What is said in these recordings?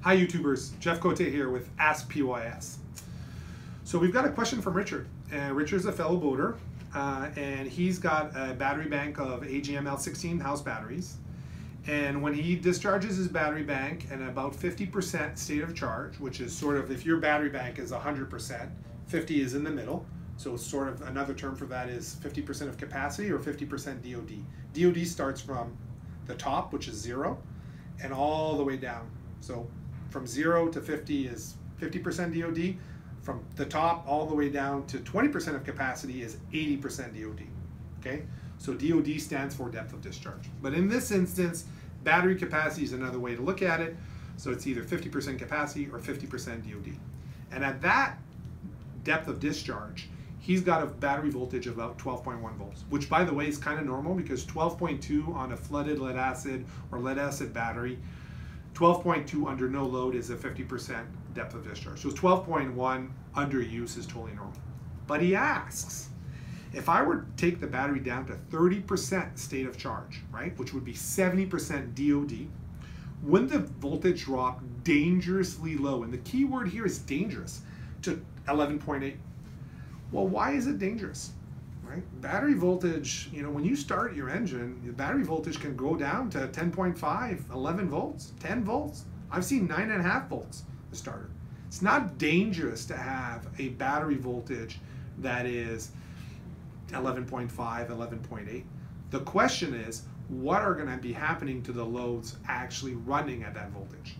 Hi YouTubers, Jeff Cote here with Ask PYS. So we've got a question from Richard. Richard's a fellow boater and he's got a battery bank of AGM L16 house batteries. And when he discharges his battery bank at about 50% state of charge, which is sort of, if your battery bank is 100%, 50 is in the middle. So it's sort of another term for that is 50% of capacity or 50% DOD. DOD starts from the top, which is 0, and all the way down. So from 0 to 50 is 50% DOD. From the top all the way down to 20% of capacity is 80% DOD. Okay, so DOD stands for depth of discharge. But in this instance, battery capacity is another way to look at it. So it's either 50% capacity or 50% DOD. And at that depth of discharge, he's got a battery voltage of about 12.1 volts, which by the way is kind of normal because 12.2 on a flooded lead acid or lead acid battery, 12.2 under no load is a 50% depth of discharge. So 12.1 under use is totally normal. But he asks, if I were to take the battery down to 30% state of charge, right, which would be 70% DOD, wouldn't the voltage drop dangerously low? And the key word here is dangerous, to 11.8. Well, why is it dangerous? Right? Battery voltage, you know, when you start your engine, the battery voltage can go down to 10.5, 11 volts, 10 volts. I've seen 9.5 volts, the starter. It's not dangerous to have a battery voltage that is 11.5, 11.8. The question is, what are going to be happening to the loads actually running at that voltage?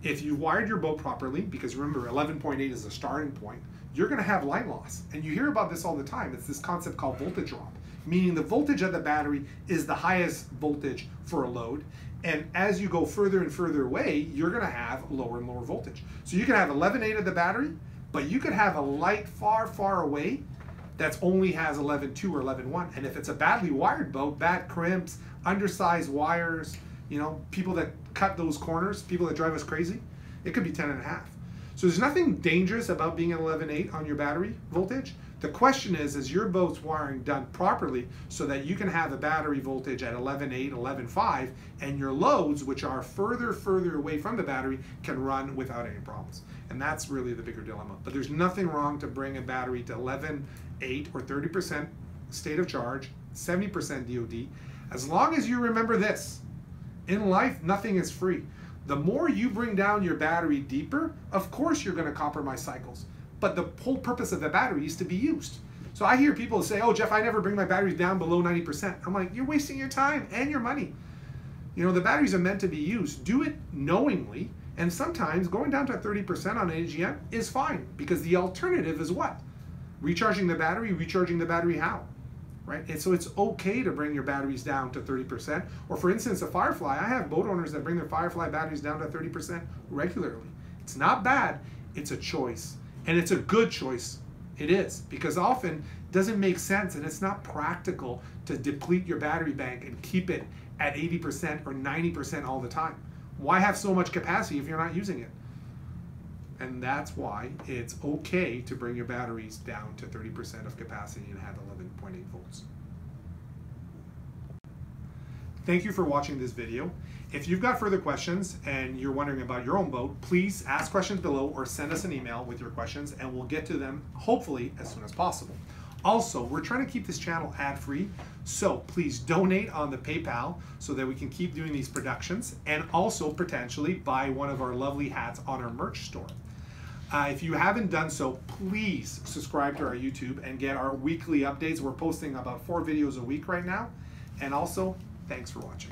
If you wired your boat properly, because remember 11.8 is the starting point, you're going to have line loss. And you hear about this all the time. It's this concept called voltage drop, meaning the voltage of the battery is the highest voltage for a load. And as you go further and further away, you're going to have lower and lower voltage. So you can have 11.8 of the battery, but you could have a light far, far away that only has 11.2 or 11.1. And if it's a badly wired boat, bad crimps, undersized wires, you know, people that cut those corners, people that drive us crazy, it could be 10.5. So there's nothing dangerous about being at 11.8 on your battery voltage. The question is your boat's wiring done properly so that you can have a battery voltage at 11.8, 11.5, and your loads, which are further away from the battery, can run without any problems. And that's really the bigger dilemma. But there's nothing wrong to bring a battery to 11.8 or 30% state of charge, 70% DOD, as long as you remember this. In life, nothing is free. The more you bring down your battery deeper, of course you're going to compromise cycles. But the whole purpose of the battery is to be used. So I hear people say, oh, Jeff, I never bring my batteries down below 90%. I'm like, you're wasting your time and your money. You know, the batteries are meant to be used. Do it knowingly. And sometimes going down to 30% on an AGM is fine because the alternative is what? Recharging the battery how? Right? And so it's okay to bring your batteries down to 30%. Or for instance, a Firefly, I have boat owners that bring their Firefly batteries down to 30% regularly. It's not bad, it's a choice. And it's a good choice. It is, because often it doesn't make sense and it's not practical to deplete your battery bank and keep it at 80% or 90% all the time. Why have so much capacity if you're not using it? And that's why it's okay to bring your batteries down to 30% of capacity and have 11.8 volts. Thank you for watching this video. If you've got further questions and you're wondering about your own boat, please ask questions below or send us an email with your questions and we'll get to them hopefully as soon as possible. Also, we're trying to keep this channel ad-free, so please donate on the PayPal so that we can keep doing these productions and also potentially buy one of our lovely hats on our merch store. If you haven't done so, please subscribe to our YouTube and get our weekly updates. We're posting about 4 videos a week right now. And also, thanks for watching.